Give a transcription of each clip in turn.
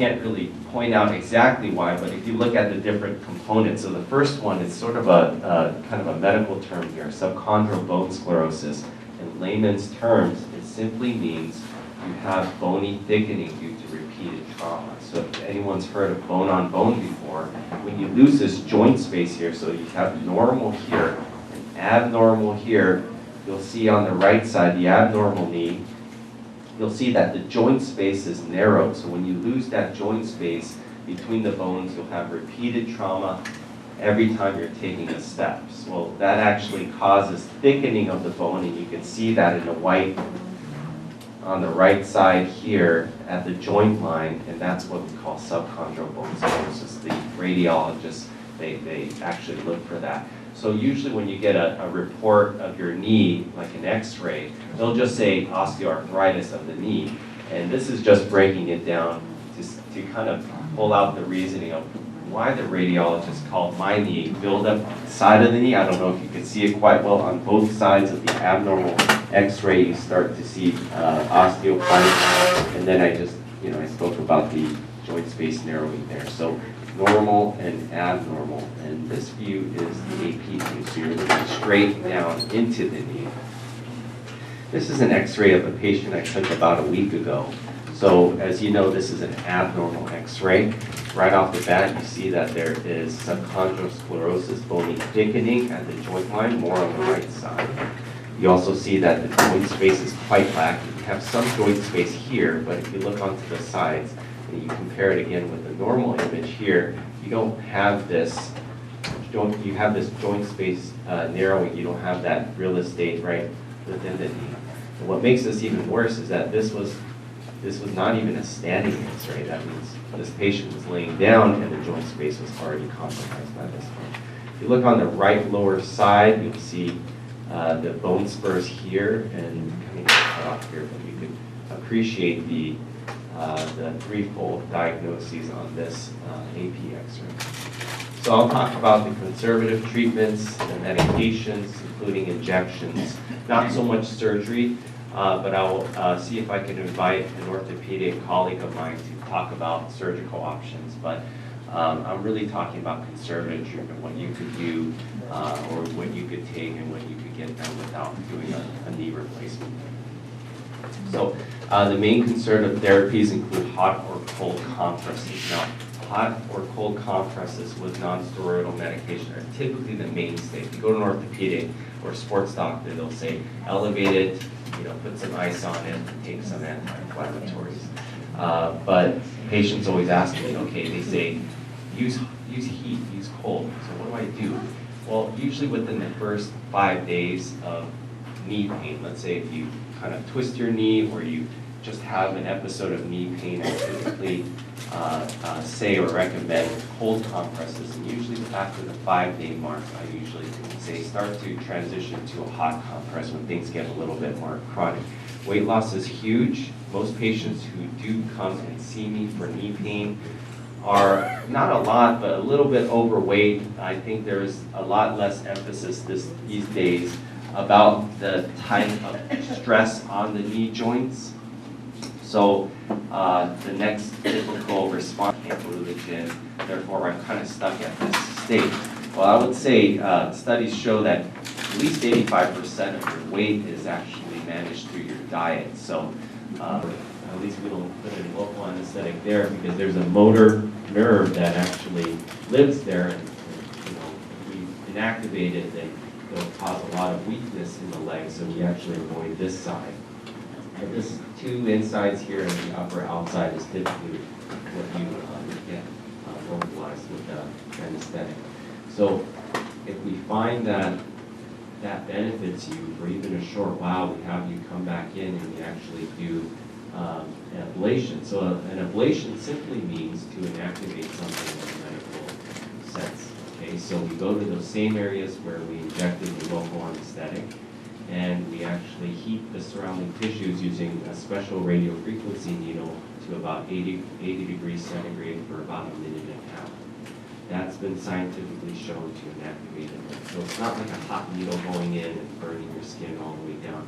can't really point out exactly why, but if you look at the different components, so the first one is sort of a kind of a medical term here, subchondral bone sclerosis. In layman's terms, it simply means you have bony thickening due to repeated trauma. So if anyone's heard of bone-on-bone before, when you lose this joint space here, so you have normal here and abnormal here, you'll see on the right side, the abnormal knee, you'll see that the joint space is narrowed. So when you lose that joint space between the bones, you'll have repeated trauma every time you're taking a step. So that actually causes thickening of the bone, and you can see that in the white on the right side here at the joint line, and that's what we call subchondral bone sclerosis. The radiologists, they actually look for that. So usually when you get a report of your knee, like an x-ray, they'll just say osteoarthritis of the knee. And this is just breaking it down to kind of pull out the reasoning of why the radiologist called my knee buildup side of the knee. I don't know if you can see it quite well. On both sides of the abnormal x-ray, you start to see osteophytes. And then I spoke about the joint space narrowing there. So normal and abnormal, and this view is the AP view, so you're looking straight down into the knee. This is an x-ray of a patient I took about a week ago. So as you know, this is an abnormal x-ray. Right off the bat, you see that there is subchondral sclerosis, bony thickening at the joint line, more on the right side. You also see that the joint space is quite lacking. You have some joint space here, but if you look onto the sides, and you compare it again with the normal image here, you don't have this joint, you have this joint space narrowing, you don't have that real estate right within the knee. And what makes this even worse is that this was not even a standing x-ray. That means this patient was laying down and the joint space was already compromised by this point. If you look on the right lower side, you'll see the bone spurs here and coming cut off here, but you can appreciate the threefold diagnoses on this AP x-ray. So I'll talk about the conservative treatments, the medications, including injections, not so much surgery, but I'll see if I can invite an orthopedic colleague of mine to talk about surgical options. But I'm really talking about conservative treatment, what you could do or what you could take and what you could get done without doing a knee replacement. So the main conservative therapies include hot or cold compresses. Now, hot or cold compresses with non-steroidal medication are typically the mainstay. If you go to an orthopedic or sports doctor, they'll say elevate it, put some ice on it, and take some anti-inflammatories. But patients always ask me, okay, they say use heat, use cold. So what do I do? Well, usually within the first 5 days of knee pain, let's say if you kind of twist your knee or you just have an episode of knee pain, I typically say or recommend cold compresses. And usually after the 5-day mark, I usually say start to transition to a hot compress when things get a little bit more chronic. Weight loss is huge. Most patients who do come and see me for knee pain are not a lot, but a little bit overweight. I think there's a lot less emphasis these days about the type of stress on the knee joints. So the next typical response, I can't go to the gym, therefore I'm kind of stuck at this state. Well, I would say studies show that at least 85% of your weight is actually managed through your diet. So at least we don't put in local anesthetic there because there's a motor nerve that actually lives there, and if we inactivate it, then it'll cause a lot of weakness in the legs, so we actually avoid this side. And this 2 insides here and the upper outside is typically what you get localized with anesthetic. So if we find that benefits you for even a short while, we have you come back in and we actually do an ablation. So an ablation simply means to inactivate something in a medical sense. Okay, so we go to those same areas where we injected the local anesthetic, and we actually heat the surrounding tissues using a special radiofrequency needle to about 80 degrees centigrade for about 1.5 minutes. That's been scientifically shown to inactivate it. So it's not like a hot needle going in and burning your skin all the way down.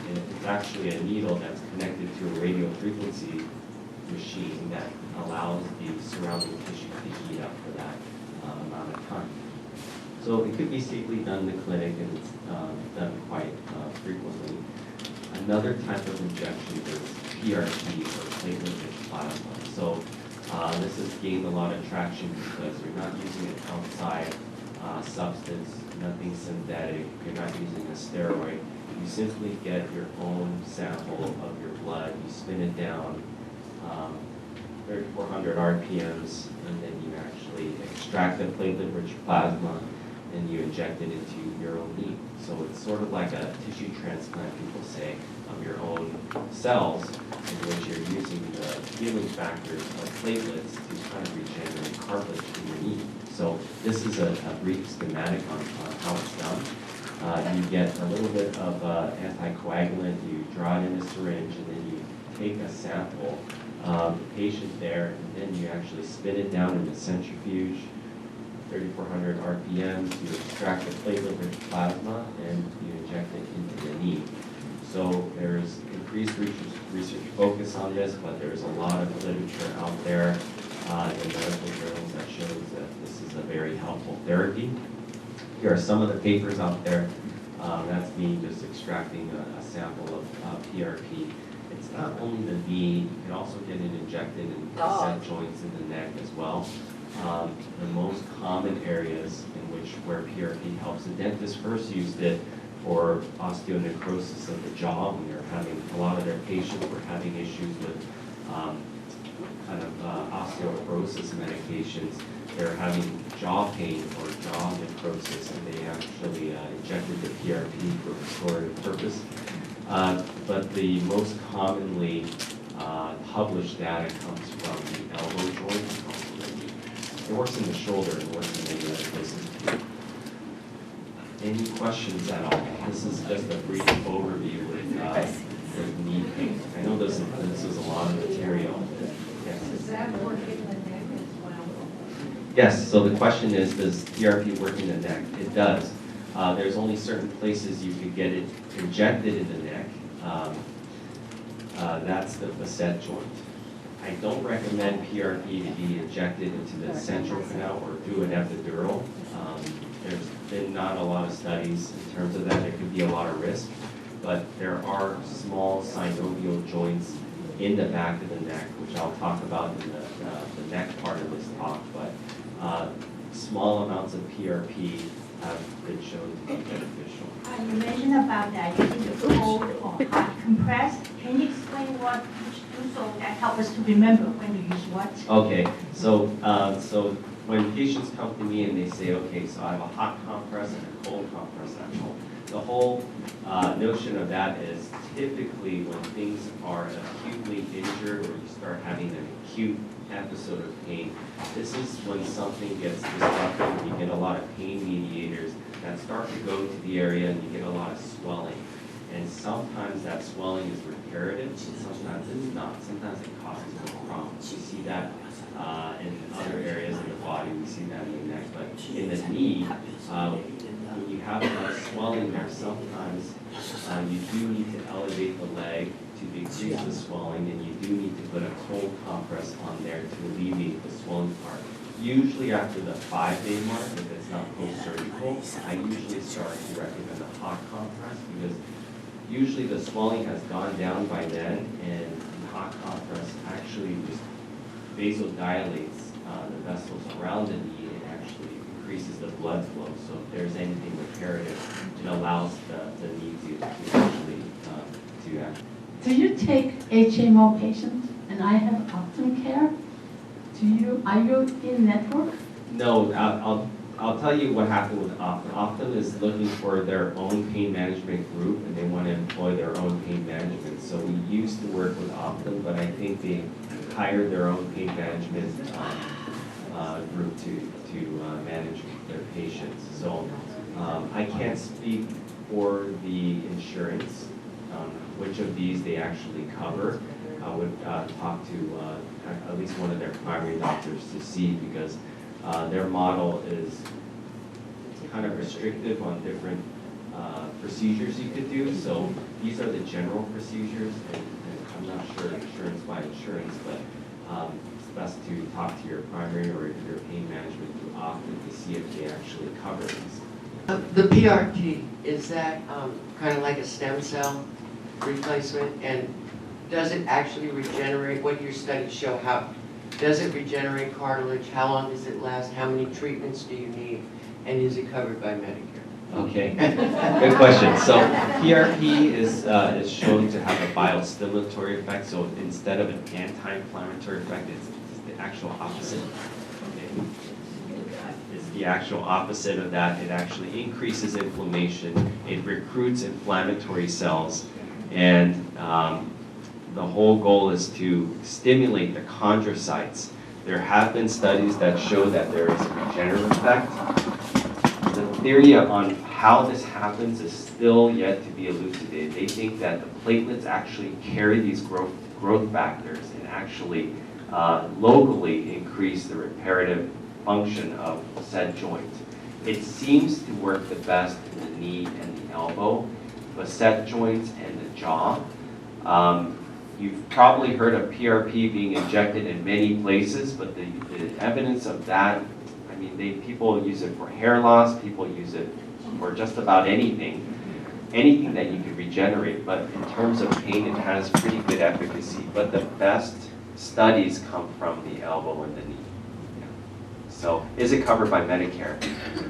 And it's actually a needle that's connected to a radiofrequency machine that allows the surrounding tissue to heat up for that amount of time. So it could be safely done in the clinic, and it's done quite frequently. Another type of injection is PRP, or platelet-rich plasma. So this has gained a lot of traction because you're not using an outside substance, nothing synthetic, you're not using a steroid. You simply get your own sample of your blood, you spin it down 3,400 RPMs, and then you actually extract the platelet-rich plasma and you inject it into your own knee. So it's sort of like a tissue transplant, people say, of your own cells, in which you're using the healing factors of platelets to kind of regenerate cartilage in your knee. So this is a brief schematic on how it's done. You get a little bit of anticoagulant, you draw it in a syringe, and then you take a sample of the patient there, and then you actually spin it down in the centrifuge, 3,400 RPMs, you extract the platelet-rich plasma, and you inject it into the knee. So there's increased research focus on this, but there's a lot of literature out there in medical journals that shows that this is a very helpful therapy. Here are some of the papers out there. That's me just extracting a sample of PRP. It's not only the knee, you can also get it injected in facet joints in the neck as well. The most common areas in which where PRP helps, the dentist first used it for osteonecrosis of the jaw when they're having, a lot of their patients were having issues with kind of osteoporosis medications. They're having jaw pain or jaw necrosis, and they actually injected the PRP for restorative purpose. But the most commonly published data comes from the elbow joint. It works in the shoulder and works in many other places too. Any questions at all? This is just a brief overview with knee pain. I know this is a lot of material. Yes. Does that work in the neck as well? Yes, so the question is, does PRP work in the neck? It does. There's only certain places you could get it injected in the neck. That's the facet joint. I don't recommend PRP to be injected into the central canal or through an epidural. There's been not a lot of studies in terms of that. There could be a lot of risk, but there are small synovial joints in the back of the neck, which I'll talk about in the neck part of this talk, but small amounts of PRP have been shown to be beneficial. You mentioned about that using the cold or hot compress. Can you explain what you should do so that helps us to remember when to use what? Okay, so when patients come to me and they say, okay, so I have a hot compress and a cold compress at home, the whole notion of that is typically when things are acutely injured or you start having an acute episode of pain, this is when something gets disrupted. You get a lot of pain mediators that start to go to the area and you get a lot of swelling. And sometimes that swelling is reparative, and sometimes it's not. Sometimes it causes more problems. We see that in other areas of the body. We see that in the neck. But in the knee, when you have enough swelling there, sometimes you do need to elevate the leg to decrease the swelling, and you do need to put a cold compress on there to alleviate the swelling part. Usually after the 5-day mark, if it's not post-surgical, I usually start to recommend a hot compress because usually the swelling has gone down by then, and the hot compress actually just vasodilates the vessels around the knee and actually increases the blood flow. So if there's anything reparative, it allows the knee to actually do that. Do you take HMO patients? And I have Optum Care. Are you in network? No, I'll tell you what happened with Optum. Optum is looking for their own pain management group, and they want to employ their own pain management. So we used to work with Optum, but I think they hired their own pain management group to manage their patients. So I can't speak for the insurance, which of these they actually cover. I would talk to at least one of their primary doctors to see, because their model is kind of restrictive on different procedures you could do. So these are the general procedures, and I'm not sure insurance by insurance, but best to talk to your primary or your pain management often to see if they actually cover these. The PRP, is that kind of like a stem cell replacement? And does it actually regenerate? What do your studies show? How does it regenerate cartilage? How long does it last? How many treatments do you need? And is it covered by Medicare? Okay, good question. So PRP is shown to have a biostimulatory effect. So instead of an anti-inflammatory effect, it's the actual opposite. Okay. It's the actual opposite of that. It actually increases inflammation. It recruits inflammatory cells, and the whole goal is to stimulate the chondrocytes. There have been studies that show that there is a regenerative effect. The theory on how this happens is still yet to be elucidated. They think that the platelets actually carry these growth factors and actually locally increase the reparative function of said joint. It seems to work the best in the knee and the elbow, facet joints and the jaw. You've probably heard of PRP being injected in many places, but the evidence of that, I mean, people use it for hair loss, people use it for just about anything that you can regenerate. But in terms of pain, it has pretty good efficacy. But the best studies come from the elbow and the knee. Yeah. So is it covered by Medicare?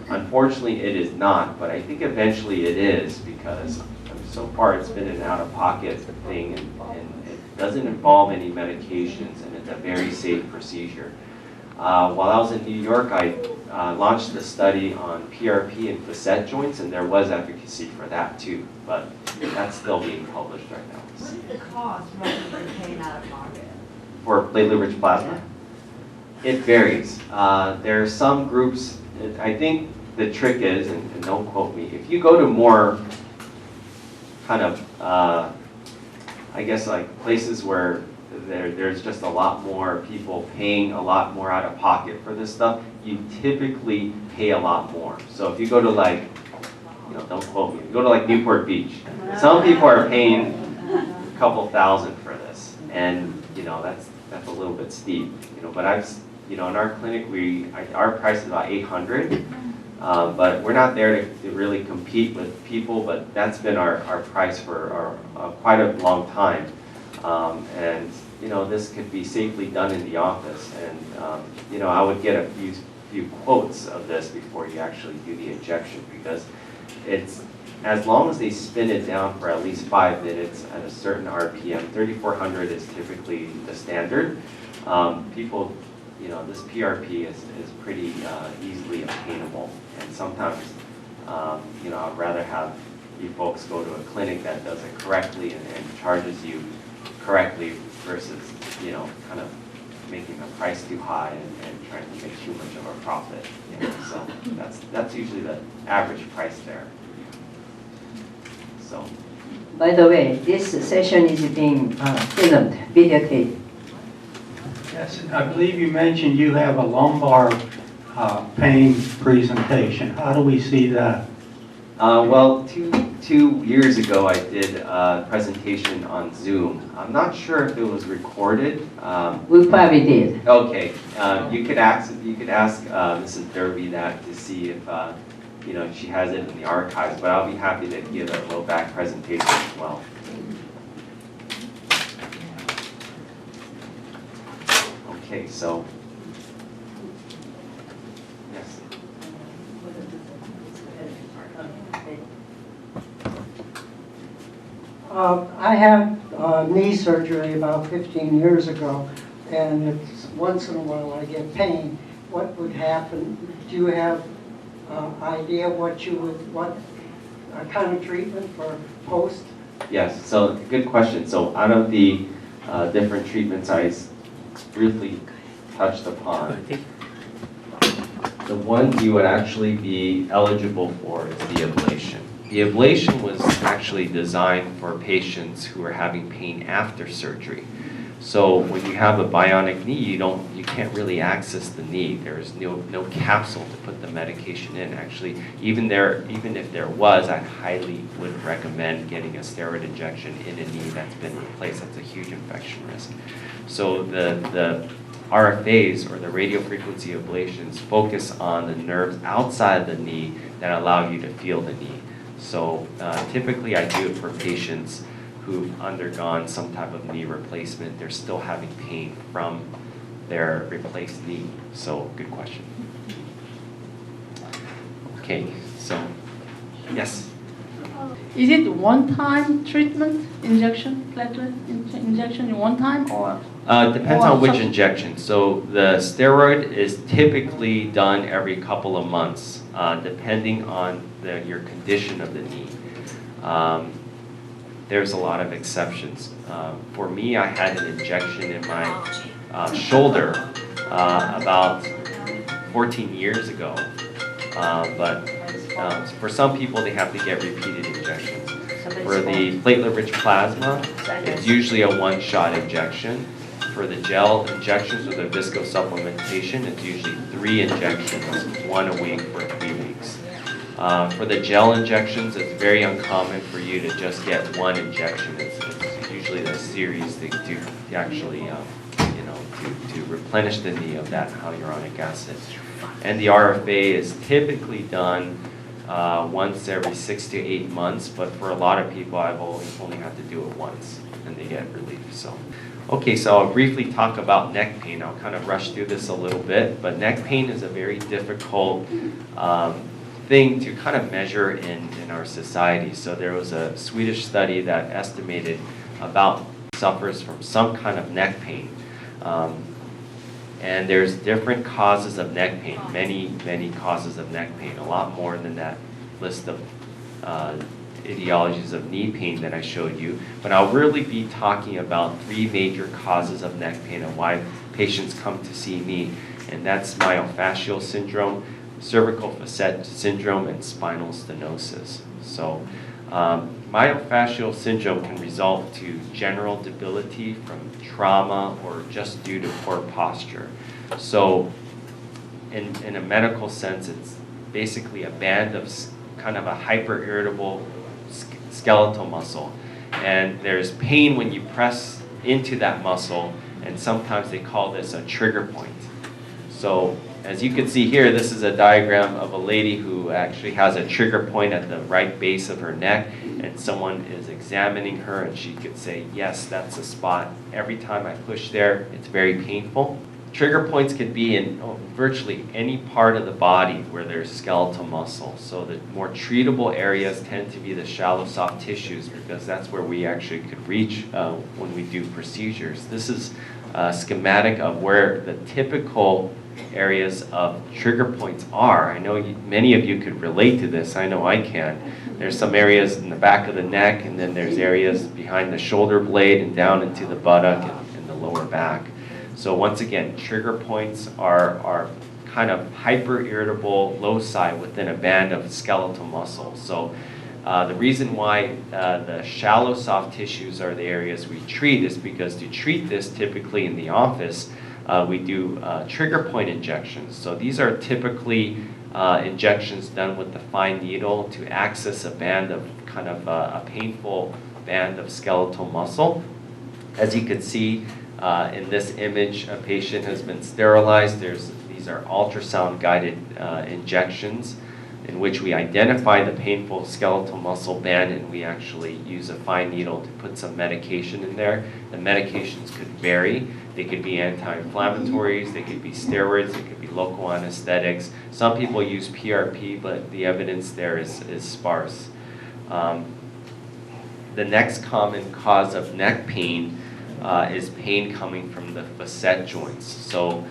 Unfortunately, it is not, but I think eventually it is, because so far it's been an out-of-pocket thing, and it doesn't involve any medications, and it's a very safe procedure. While I was in New York, I launched a study on PRP and facet joints, and there was efficacy for that too, but that's still being published right now. What is the cost rather than paying out of pocket? For platelet-rich plasma? It varies. There are some groups, I think the trick is, and don't quote me, if you go to more kind of, I guess like places where there's just a lot more people paying a lot more out of pocket for this stuff, you typically pay a lot more. So if you go to like, don't quote me, if you go to like Newport Beach, some people are paying a couple thousand for this, and that's a little bit steep, but in our clinic, our price is about $800, but we're not there to really compete with people, but that's been our price for quite a long time. And this could be safely done in the office, and I would get a few quotes of this before you actually do the injection, because it's, as long as they spin it down for at least 5 minutes at a certain RPM, 3,400 is typically the standard. People, this PRP is pretty easily obtainable, and sometimes, I'd rather have you folks go to a clinic that does it correctly and charges you correctly versus, kind of making the price too high and trying to make too much of a profit. So that's usually the average price there. So. By the way, this session is being filmed, videotaped. Yes, I believe you mentioned you have a lumbar pain presentation. How do we see that? Well, two years ago, I did a presentation on Zoom. I'm not sure if it was recorded. We probably did. Okay, you could ask Mrs. Derby that to see if she has it in the archives. But I'll be happy to give a low back presentation as well. Okay, so yes. I had knee surgery about 15 years ago, and it's, once in a while I get pain. What would happen? Do you have idea what kind of treatment for post? Yes, so good question. So out of the different treatments I briefly touched upon, the one you would actually be eligible for is the ablation. The ablation was actually designed for patients who are having pain after surgery. So when you have a bionic knee, you can't really access the knee. There's no capsule to put the medication in. Actually, even if there was, I highly would recommend getting a steroid injection in a knee that's been replaced. That's a huge infection risk. So the RFAs, or the radiofrequency ablations, focus on the nerves outside the knee that allow you to feel the knee. So typically I do it for patients who've undergone some type of knee replacement. They're still having pain from their replaced knee. So good question. Okay, so yes. Is it one-time treatment, injection, platelet injection, one time or? Depends on which injection. So the steroid is typically done every couple of months, depending on your condition of the knee. There's a lot of exceptions. For me, I had an injection in my shoulder about 14 years ago. But for some people, they have to get repeated injections. For the platelet-rich plasma, it's usually a one-shot injection. For the gel injections or the viscosupplementation, it's usually 3 injections, 1 a week for 3 weeks. For the gel injections, it's very uncommon for you to just get 1 injection. It's usually a series to actually, to replenish the knee of that hyaluronic acid. And the RFA is typically done once every 6 to 8 months, but for a lot of people, I've only had to do it once, and they get relief. So, okay, so I'll briefly talk about neck pain. I'll kind of rush through this a little bit, but neck pain is a very difficult thing to kind of measure in our society. So there was a Swedish study that estimated about suffers from some kind of neck pain. And there's different causes of neck pain, many causes of neck pain, a lot more than that list of etiologies of knee pain that I showed you. But I'll really be talking about 3 major causes of neck pain and why patients come to see me. And that's myofascial syndrome, cervical facet syndrome, and spinal stenosis. So myofascial syndrome can result to general debility from trauma or just due to poor posture. So in a medical sense, it's basically a band of kind of a hyper-irritable skeletal muscle. And there's pain when you press into that muscle, and sometimes they call this a trigger point. So as you can see here, this is a diagram of a lady who actually has a trigger point at the right base of her neck, and someone is examining her and she could say, yes, that's a spot. Every time I push there, it's very painful. Trigger points could be in virtually any part of the body where there's skeletal muscle. So the more treatable areas tend to be the shallow soft tissues, because that's where we actually could reach when we do procedures. This is a schematic of where the typical areas of trigger points are. I know many of you could relate to this. I know I can. There's some areas in the back of the neck, and then there's areas behind the shoulder blade and down into the buttock and the lower back. So once again, trigger points are kind of hyper-irritable loci within a band of skeletal muscle. So the reason why the shallow soft tissues are the areas we treat is because to treat this, typically in the office, we do trigger point injections. So these are typically injections done with the fine needle to access a band of kind of a painful band of skeletal muscle. As you can see in this image, a patient has been sterilized. These are ultrasound-guided injections in which we identify the painful skeletal muscle band, and we actually use a fine needle to put some medication in there. The medications could vary. They could be anti-inflammatories, they could be steroids, they could be local anesthetics. Some people use PRP, but the evidence there is sparse. The next common cause of neck pain is pain coming from the facet joints. So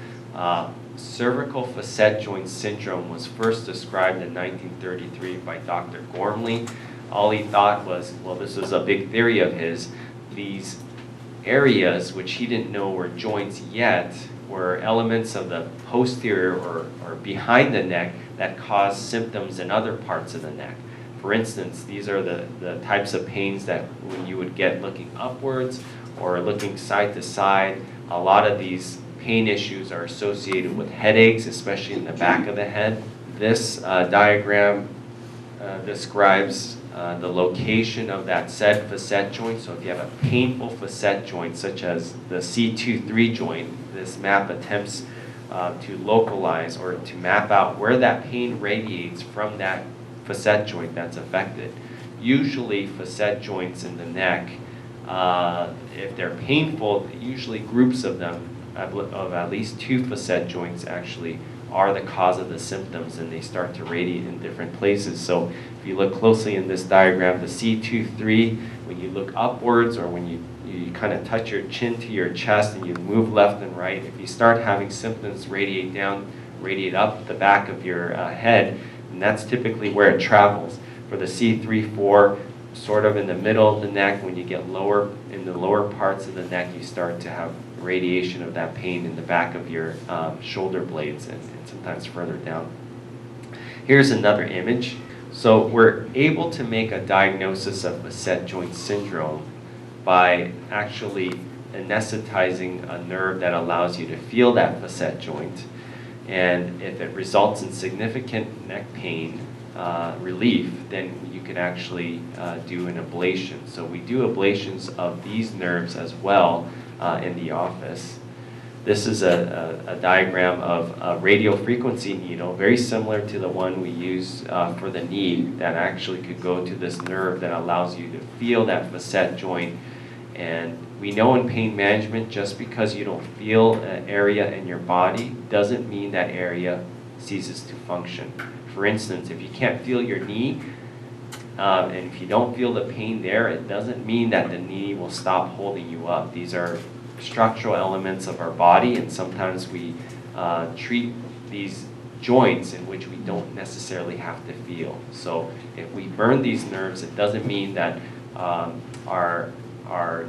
cervical facet joint syndrome was first described in 1933 by Dr. Gormley. All he thought was, well, this was a big theory of his, these areas which he didn't know were joints yet were elements of the posterior or behind the neck that cause symptoms in other parts of the neck. For instance, these are the types of pains that when you would get looking upwards or looking side to side. A lot of these pain issues are associated with headaches, especially in the back of the head. This diagram describes the location of that said facet joint. So if you have a painful facet joint, such as the C2-3 joint, this map attempts to localize or to map out where that pain radiates from that facet joint that's affected. Usually facet joints in the neck, if they're painful, usually groups of them, of at least 2 facet joints actually are the cause of the symptoms, and they start to radiate in different places. So if you look closely in this diagram, the C2-3, when you look upwards or when you kind of touch your chin to your chest and you move left and right, if you start having symptoms radiate down, radiate up the back of your head, and that's typically where it travels. For the C3-4, sort of in the middle of the neck, when you get lower, in the lower parts of the neck, you start to have radiation of that pain in the back of your shoulder blades and sometimes further down. Here's another image. So we're able to make a diagnosis of facet joint syndrome by actually anesthetizing a nerve that allows you to feel that facet joint. And if it results in significant neck pain relief, then you can actually do an ablation. So we do ablations of these nerves as well in the office. This is a diagram of a radio frequency needle, very similar to the one we use for the knee, that actually could go to this nerve that allows you to feel that facet joint. And we know in pain management, just because you don't feel an area in your body doesn't mean that area ceases to function. For instance, if you can't feel your knee, and if you don't feel the pain there, it doesn't mean that the knee will stop holding you up. These are structural elements of our body, and sometimes we treat these joints in which we don't necessarily have to feel. So if we burn these nerves, it doesn't mean that our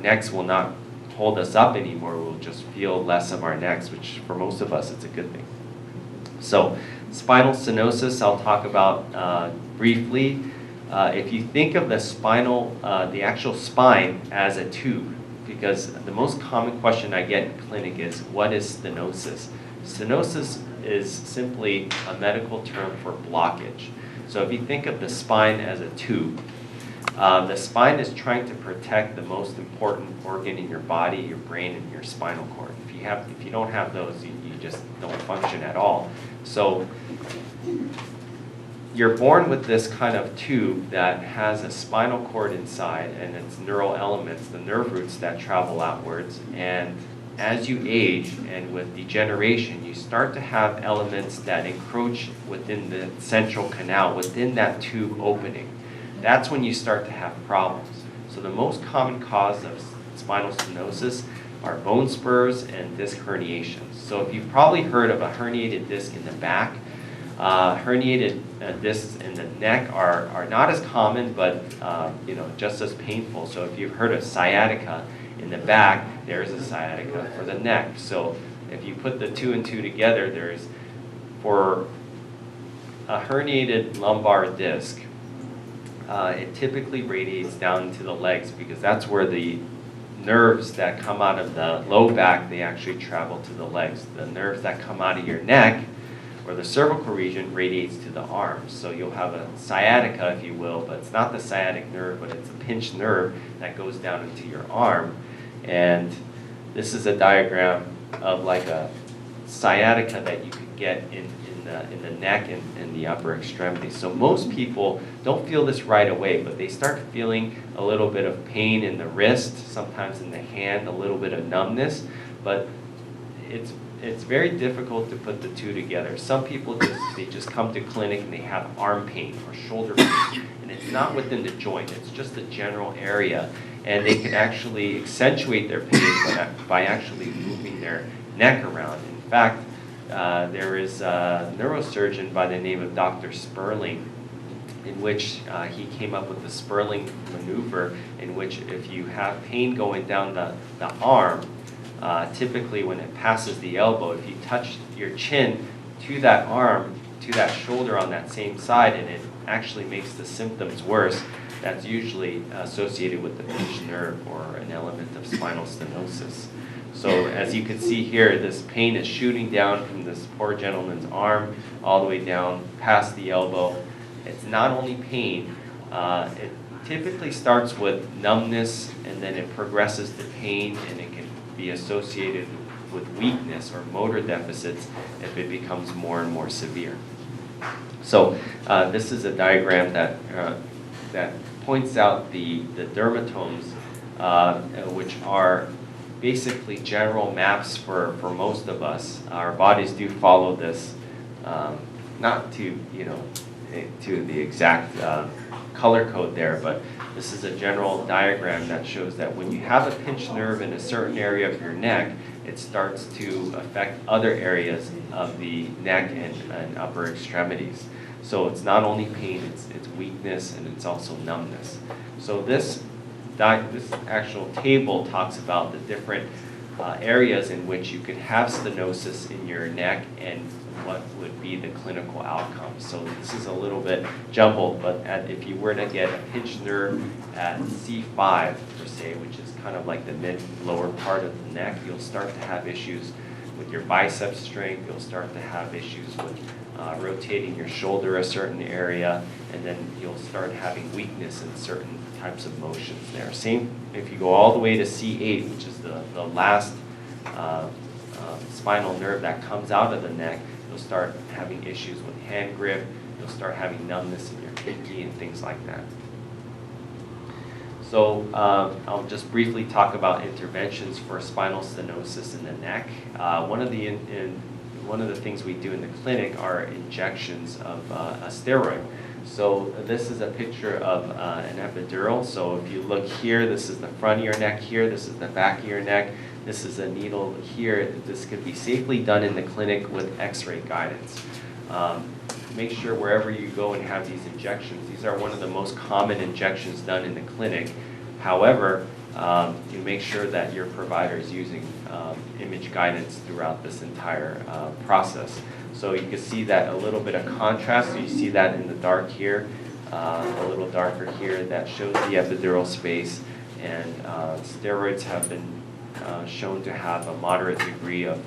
necks will not hold us up anymore. We'll just feel less of our necks, which for most of us, it's a good thing. So spinal stenosis, I'll talk about briefly. If you think of the actual spine as a tube, because the most common question I get in clinic is, what is stenosis? Stenosis is simply a medical term for blockage. So if you think of the spine as a tube, the spine is trying to protect the most important organ in your body, your brain and your spinal cord. If you don't have those, you just don't function at all. So you're born with this kind of tube that has a spinal cord inside and its neural elements, the nerve roots that travel outwards. And as you age and with degeneration, you start to have elements that encroach within the central canal, within that tube opening. That's when you start to have problems. So the most common cause of spinal stenosis are bone spurs and disc herniations. So if you've probably heard of a herniated disc in the back, herniated discs in the neck are not as common, but just as painful. So if you've heard of sciatica in the back, there's a sciatica for the neck. So if you put the 2 and 2 together, for a herniated lumbar disc, it typically radiates down to the legs, because that's where the nerves that come out of the low back, they actually travel to the legs. The nerves that come out of your neck, or the cervical region, radiates to the arms. So you'll have a sciatica, if you will, but it's not the sciatic nerve, but it's a pinched nerve that goes down into your arm. And this is a diagram of like a sciatica that you could get in the neck and in the upper extremity. So most people don't feel this right away, but they start feeling a little bit of pain in the wrist, sometimes in the hand, a little bit of numbness, but it's very difficult to put the 2 together. Some people just come to clinic and they have arm pain or shoulder pain, and it's not within the joint, it's just a general area, and they can actually accentuate their pain by actually moving their neck around. In fact, there is a neurosurgeon by the name of Dr. Sperling, in which he came up with the Sperling maneuver, in which if you have pain going down the arm, typically when it passes the elbow, if you touch your chin to that arm, to that shoulder on that same side, and it actually makes the symptoms worse, that's usually associated with the pinched nerve or an element of spinal stenosis. So as you can see here, this pain is shooting down from this poor gentleman's arm all the way down past the elbow. It's not only pain, It typically starts with numbness, and then it progresses to pain, and it can be associated with weakness or motor deficits if it becomes more and more severe. So this is a diagram that points out the dermatomes, which are basically general maps for most of us. Our bodies do follow this, not to, to the exact color code there, but this is a general diagram that shows that when you have a pinched nerve in a certain area of your neck, it starts to affect other areas of the neck and upper extremities. So it's not only pain, it's weakness, and it's also numbness. So this actual table talks about the different areas in which you could have stenosis in your neck and what would be the clinical outcome. So this is a little bit jumbled, but if you were to get a pinched nerve at C5 per se, which is kind of like the mid-lower part of the neck, you'll start to have issues with your bicep strength, you'll start to have issues with rotating your shoulder a certain area, and then you'll start having weakness in certain types of motions there. Same if you go all the way to C8, which is the last spinal nerve that comes out of the neck, you'll start having issues with hand grip, you'll start having numbness in your pinky and things like that. So I'll just briefly talk about interventions for spinal stenosis in the neck. One of the things we do in the clinic are injections of a steroid. So this is a picture of an epidural. So if you look here, this is the front of your neck here, this is the back of your neck, this is a needle here. This could be safely done in the clinic with x-ray guidance. Make sure wherever you go and have these injections, these are one of the most common injections done in the clinic. However, you make sure that your provider is using image guidance throughout this entire process. So you can see that a little bit of contrast. So you see that in the dark here, a little darker here, that shows the epidural space. And steroids have been shown to have a moderate degree of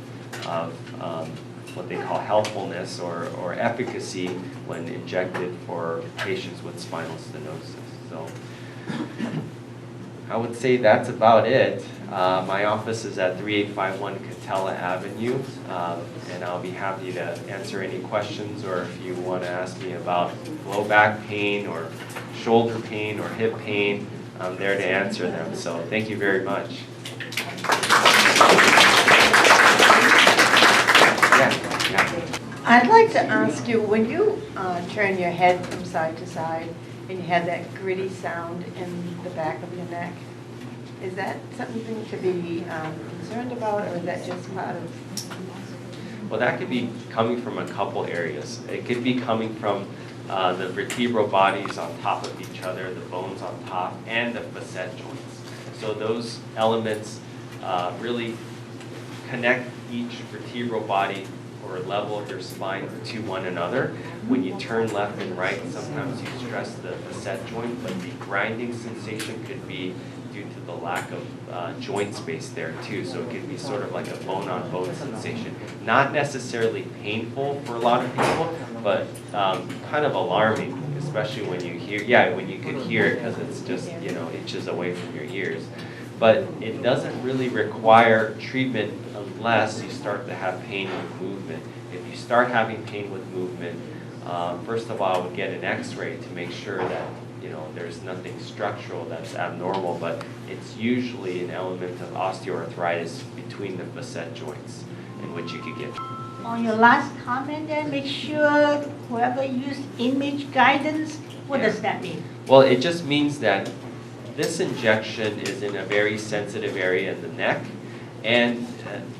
what they call helpfulness or efficacy when injected for patients with spinal stenosis. So I would say that's about it. My office is at 3851 Catella Avenue, and I'll be happy to answer any questions, or if you want to ask me about low back pain or shoulder pain or hip pain, I'm there to answer them. So thank you very much. I'd like to ask you, when you turn your head from side to side and you have that gritty sound in the back of your neck, is that something to be concerned about, or is that just part of? Well, that could be coming from a couple areas. It could be coming from the vertebral bodies on top of each other, the bones on top, and the facet joints. So those elements really connect each vertebral body or level of your spine to one another. When you turn left and right, sometimes you stress the facet joint, but the grinding sensation could be due to the lack of joint space there too. So it could be sort of like a bone-on-bone sensation. Not necessarily painful for a lot of people, but kind of alarming, especially when you hear, when you could hear it because it's just, inches away from your ears. But it doesn't really require treatment unless you start to have pain with movement. If you start having pain with movement, first of all, I would get an x-ray to make sure that there's nothing structural that's abnormal, but it's usually an element of osteoarthritis between the facet joints in which you could get. On your last comment then, make sure whoever used image guidance, what does that mean? Well, it just means that this injection is in a very sensitive area in the neck, and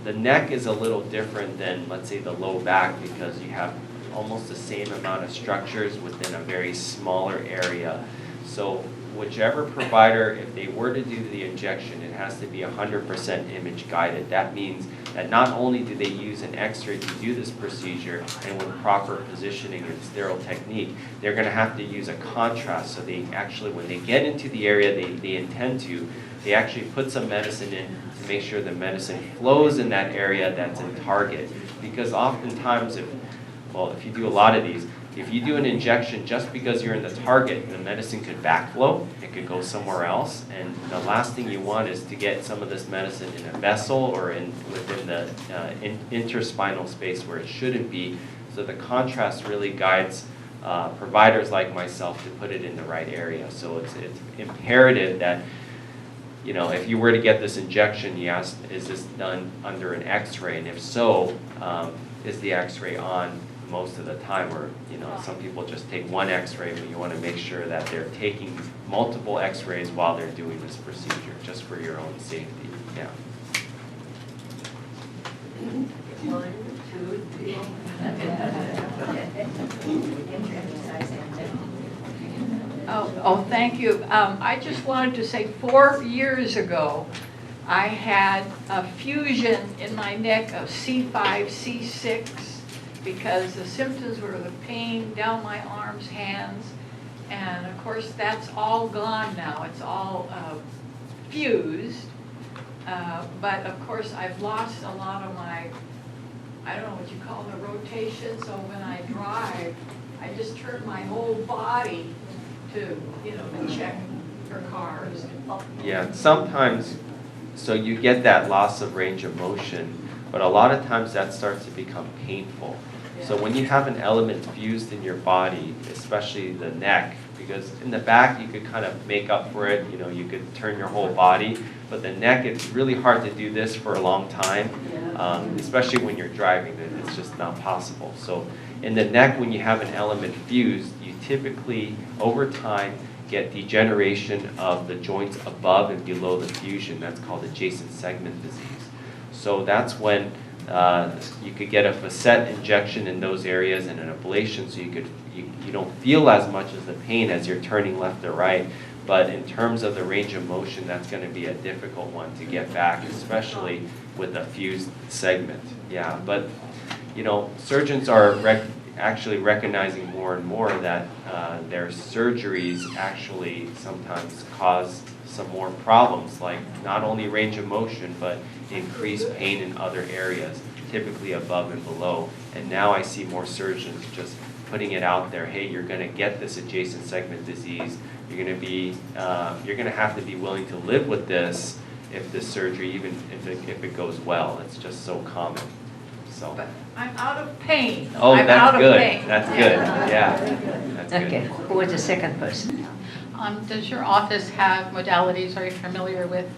the neck is a little different than, let's say, the low back, because you have almost the same amount of structures within a very smaller area. So whichever provider, if they were to do the injection, it has to be 100% image guided. That means that not only do they use an x-ray to do this procedure and with proper positioning and sterile technique, they're going to have to use a contrast. So they actually, when they get into the area they intend to, they actually put some medicine in to make sure the medicine flows in that area that's in target. Because oftentimes if you do a lot of these, if you do an injection just because you're in the target, the medicine could backflow, it could go somewhere else, and the last thing you want is to get some of this medicine in a vessel or within the interspinal space where it shouldn't be. So the contrast really guides providers like myself to put it in the right area. So it's imperative that, you know, if you were to get this injection, you ask, is this done under an X-ray? And if so, is the X-ray on most of the time? Or, you know, some people just take one X-ray, but you want to make sure that they're taking multiple X-rays while they're doing this procedure, just for your own safety. Yeah. 1, 2, 3. Oh, thank you. I just wanted to say 4 years ago, I had a fusion in my neck of C5, C6, because the symptoms were the pain down my arms, hands, and of course that's all gone now. It's all fused, but of course I've lost a lot of my, I don't know what you call the rotation, so when I drive, I just turn my whole body to, you know, to check for cars. Yeah, sometimes, so you get that loss of range of motion, but a lot of times that starts to become painful. So when you have an element fused in your body, especially the neck, because in the back you could kind of make up for it, you know, you could turn your whole body, but the neck, it's really hard to do this for a long time, especially when you're driving, it's just not possible. So in the neck, when you have an element fused, you typically, over time, get degeneration of the joints above and below the fusion. That's called adjacent segment disease. So that's when you could get a facet injection in those areas and an ablation, so you don't feel as much as the pain as you're turning left or right. But in terms of the range of motion, that's going to be a difficult one to get back, especially with a fused segment. Yeah, but you know, surgeons are actually recognizing more and more that their surgeries actually sometimes cause some more problems, like not only range of motion, but increased pain in other areas, typically above and below. And now I see more surgeons just putting it out there, hey, you're going to get this adjacent segment disease. You're going to have to be willing to live with this if this surgery, even if it goes well. It's just so common. So. But I'm out of pain. Oh, I'm that's out good. Of pain. That's good. Yeah. That's good. Okay, who was the second person? Does your office have modalities? Are you familiar with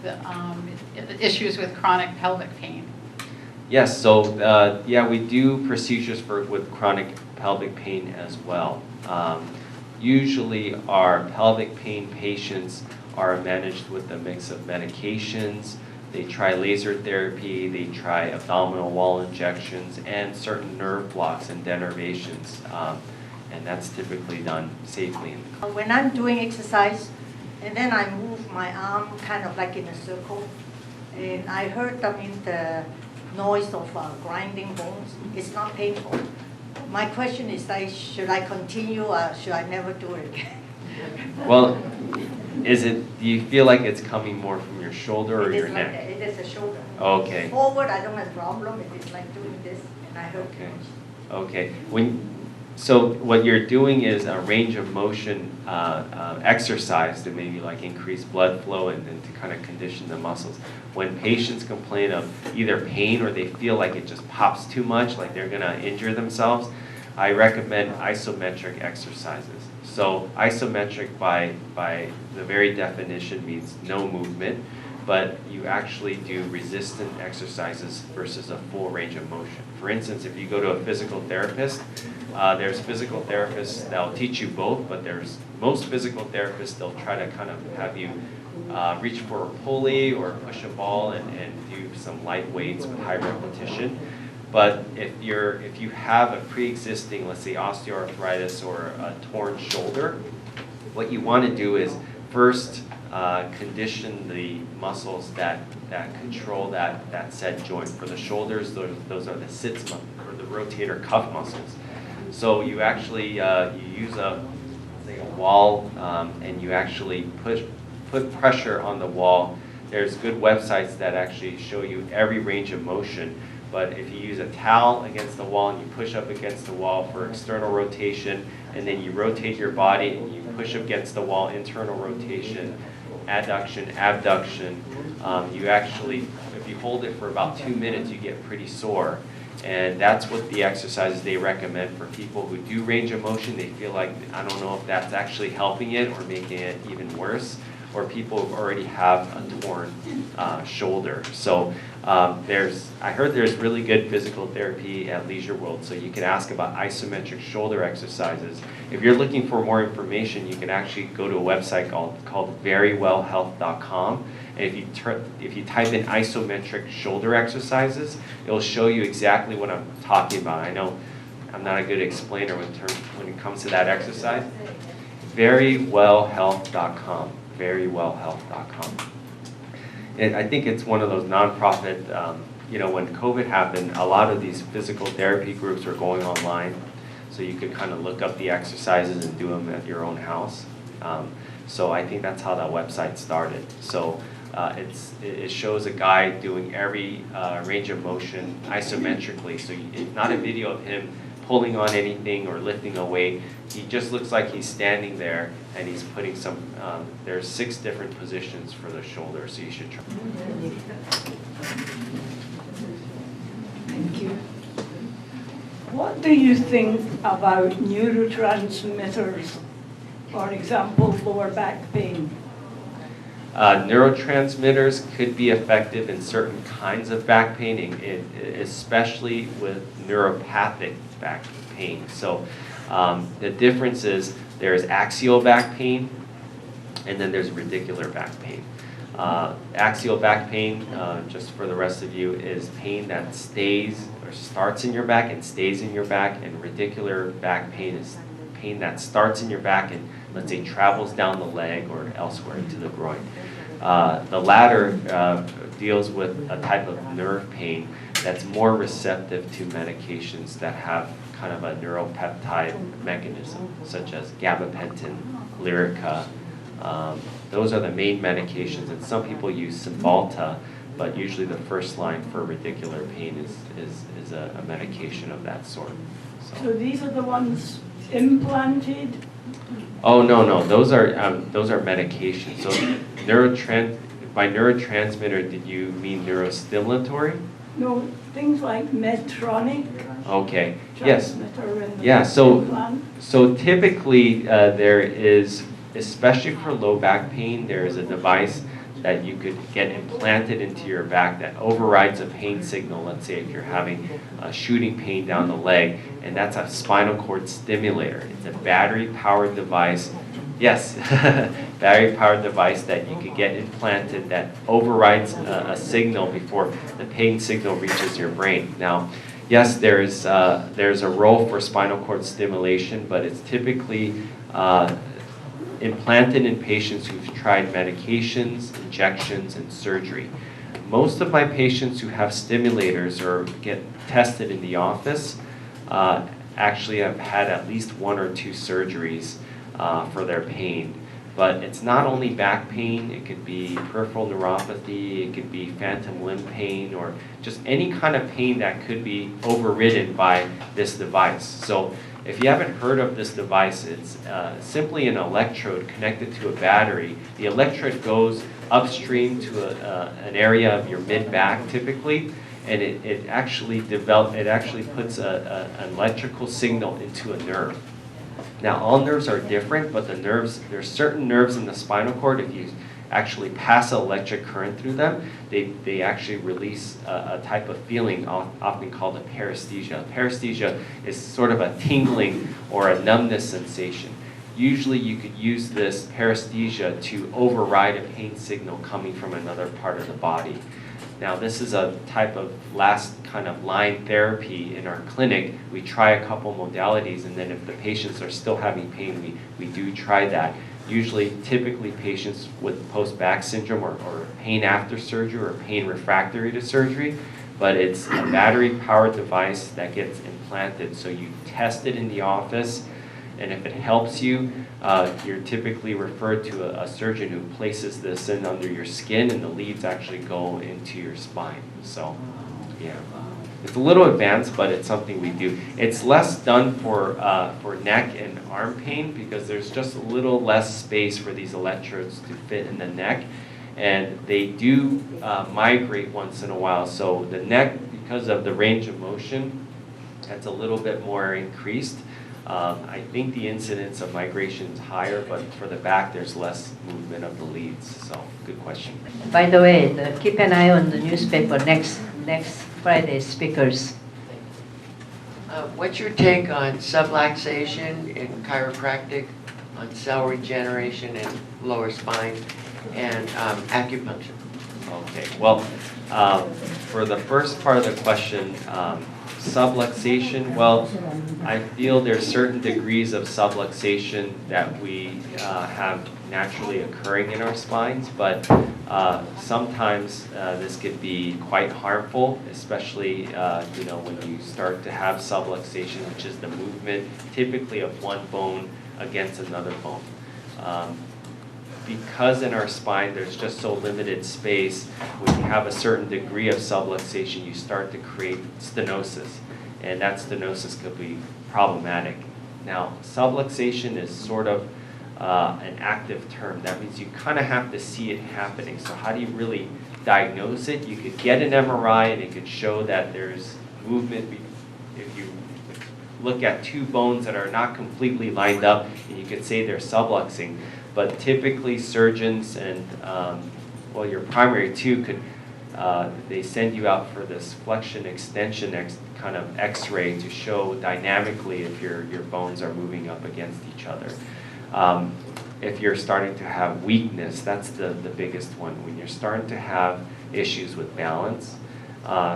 issues with chronic pelvic pain? Yes, so yeah, we do procedures with chronic pelvic pain as well. Usually our pelvic pain patients are managed with a mix of medications. They try laser therapy, they try abdominal wall injections, and certain nerve blocks and denervations. And that's typically done safely. When I'm doing exercise, and then I move my arm kind of like in a circle, and I heard, the noise of grinding bones. It's not painful. My question is, should I continue or should I never do it again? Well, do you feel like it's coming more from your shoulder or your neck? It is a shoulder. Okay. Forward, I don't have a problem. It is like doing this, and I hurt too much. Okay. So what you're doing is a range of motion exercise to maybe like increase blood flow and to kind of condition the muscles. When patients complain of either pain or they feel like it just pops too much, like they're going to injure themselves, I recommend isometric exercises. So isometric by the very definition means no movement, but you actually do resistant exercises versus a full range of motion. For instance, if you go to a physical therapist, there's physical therapists that'll teach you both, but there's most physical therapists, they'll try to kind of have you reach for a pulley or push a ball and do some light weights with high repetition. But if you have a pre-existing, let's say osteoarthritis or a torn shoulder, what you want to do is first condition the muscles that control that said joint. For the shoulders, those are the sits or the rotator cuff muscles. So you actually you use a wall and you actually put pressure on the wall. There's good websites that actually show you every range of motion But if you use a towel against the wall and you push up against the wall for external rotation, and then you rotate your body and you push up against the wall, internal rotation, adduction, abduction, you actually, if you hold it for about 2 minutes, you get pretty sore. And that's what the exercises they recommend for people who do range of motion. They feel like, I don't know if that's actually helping it or making it even worse, or people who already have a torn shoulder. So I heard there's really good physical therapy at Leisure World, so you can ask about isometric shoulder exercises. If you're looking for more information, you can actually go to a website called verywellhealth.com. And if you type in isometric shoulder exercises, it'll show you exactly what I'm talking about. I know I'm not a good explainer when it comes to that exercise. Verywellhealth.com. Verywellhealth.com. And I think it's one of those nonprofit, when COVID happened, a lot of these physical therapy groups were going online. So you could kind of look up the exercises and do them at your own house. So I think that's how that website started. So it shows a guy doing every range of motion isometrically. So it's not a video of him pulling on anything or lifting a weight. He just looks like he's standing there and he's putting some, there's 6 different positions for the shoulder, so you should try. Thank you. What do you think about neurotransmitters, for example, lower back pain? Neurotransmitters could be effective in certain kinds of back pain, especially with neuropathic back pain. So the difference is there's axial back pain and then there's radicular back pain. Axial back pain, just for the rest of you, is pain that stays or starts in your back and stays in your back, and radicular back pain is pain that starts in your back and, let's say, travels down the leg or elsewhere into the groin. The latter deals with a type of nerve pain that's more receptive to medications that have kind of a neuropeptide mechanism, such as gabapentin, Lyrica. Those are the main medications, and some people use Cymbalta, but usually the first line for radicular pain is a medication of that sort. So these are the ones implanted? Oh, no, those are medications. So by neurotransmitter, did you mean neurostimulatory? No, things like Medtronic. Okay, yes. Transmitter in the Yeah, implant. so typically there is, especially for low back pain, there is a device that you could get implanted into your back that overrides a pain signal. Let's say if you're having a shooting pain down the leg, and that's a spinal cord stimulator. It's a battery-powered device. Yes, battery-powered device that you could get implanted that overrides a signal before the pain signal reaches your brain. Now, yes, there's a role for spinal cord stimulation, but it's typically implanted in patients who've tried medications, injections, and surgery. Most of my patients who have stimulators or get tested in the office actually have had at least 1 or 2 surgeries for their pain. But it's not only back pain, it could be peripheral neuropathy, it could be phantom limb pain, or just any kind of pain that could be overridden by this device. So if you haven't heard of this device, it's simply an electrode connected to a battery. The electrode goes upstream to an area of your mid-back typically, and it actually puts an electrical signal into a nerve. Now, all nerves are different, but there's certain nerves in the spinal cord, if you actually pass an electric current through them, they actually release a type of feeling often called a paresthesia. Paresthesia is sort of a tingling or a numbness sensation. Usually you could use this paresthesia to override a pain signal coming from another part of the body. Now, this is a type of last kind of line therapy in our clinic. We try a couple modalities, and then if the patients are still having pain, we do try that. Usually, typically patients with post-back syndrome or pain after surgery or pain refractory to surgery, but it's a battery-powered device that gets implanted. So you test it in the office, and if it helps you, you're typically referred to a surgeon who places this in under your skin, and the leads actually go into your spine. So, yeah. it's a little advanced, but it's something we do. It's less done for neck and arm pain because there's just a little less space for these electrodes to fit in the neck. And they do migrate once in a while. So the neck, because of the range of motion, that's a little bit more increased. I think the incidence of migration is higher, but for the back, there's less movement of the leads. So, good question. By the way, keep an eye on the newspaper next Friday's speakers. What's your take on subluxation in chiropractic, on cell regeneration and lower spine, and acupuncture? Okay, well, for the first part of the question, subluxation, well, I feel there's certain degrees of subluxation that we have naturally occurring in our spines, but sometimes this could be quite harmful, especially when you start to have subluxation, which is the movement typically of one bone against another bone. Because in our spine there's just so limited space, when you have a certain degree of subluxation, you start to create stenosis, and that stenosis could be problematic. Now, subluxation is sort of an active term. That means you kind of have to see it happening. So how do you really diagnose it? You could get an MRI and it could show that there's movement. If you look at two bones that are not completely lined up, and you could say they're subluxing. But typically surgeons and, your primary too could, they send you out for this flexion extension kind of x-ray to show dynamically if your bones are moving up against each other. If you're starting to have weakness, that's the biggest one. When you're starting to have issues with balance,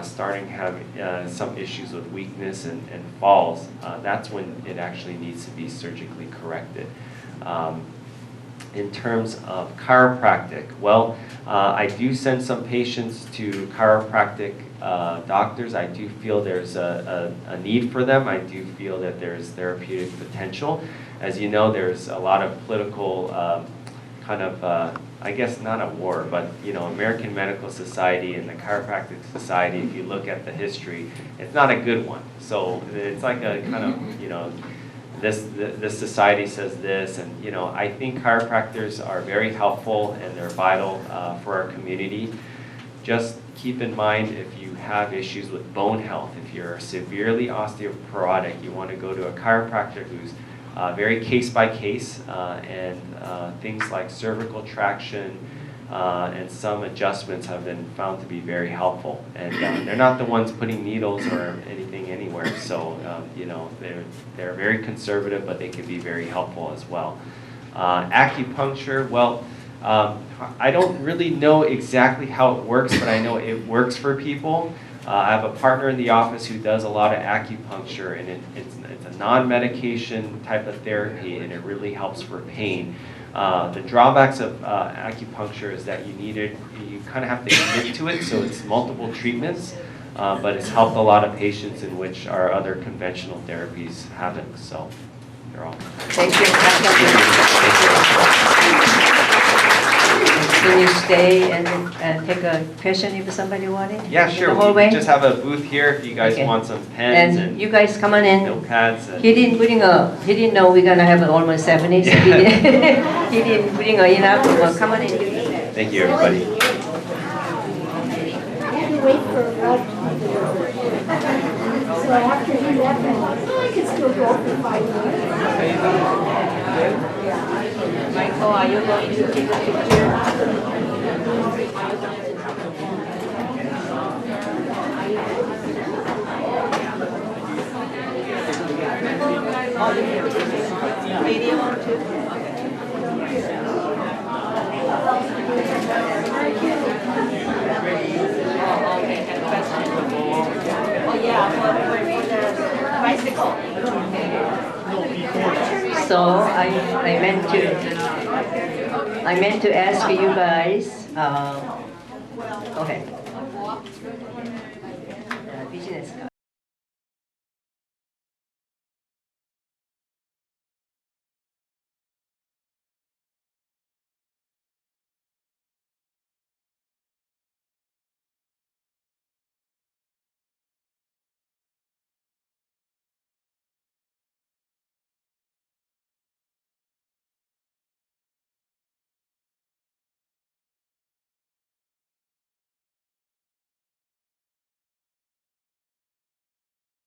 starting to have some issues with weakness and falls, that's when it actually needs to be surgically corrected. In terms of chiropractic, well, I do send some patients to chiropractic doctors. I do feel there's a need for them. I do feel that there's therapeutic potential. As you know, there's a lot of political I guess not a war, but American Medical Society and the Chiropractic Society, if you look at the history, it's not a good one. So it's like a kind of, this society says this, and I think chiropractors are very helpful and they're vital for our community. Just keep in mind, if you have issues with bone health, if you're severely osteoporotic, you want to go to a chiropractor who's very case by case, and things like cervical traction and some adjustments have been found to be very helpful. And they're not the ones putting needles or anything anywhere, so they're very conservative, but they can be very helpful as well. Acupuncture, well, I don't really know exactly how it works, but I know it works for people. I have a partner in the office who does a lot of acupuncture, and it's a non-medication type of therapy, and it really helps for pain. The drawbacks of acupuncture is that you kind of have to commit to it, so it's multiple treatments, but it's helped a lot of patients in which our other conventional therapies haven't, so they're all. Thank you. Can you stay and take a question if somebody wanted? Yeah, sure. We just have a booth here if you guys want some pens and you guys come on in. notepads. He didn't know we're gonna have almost 70, so he didn't bring enough. Well, come on in. Thank you, everybody. Wait for Rod to be delivered. So after he left, I could still go for 5 minutes. Michael, are you going to take a picture? Video too? Okay, and question. Oh, yeah, for the bicycle. So I meant to ask you guys. Go ahead.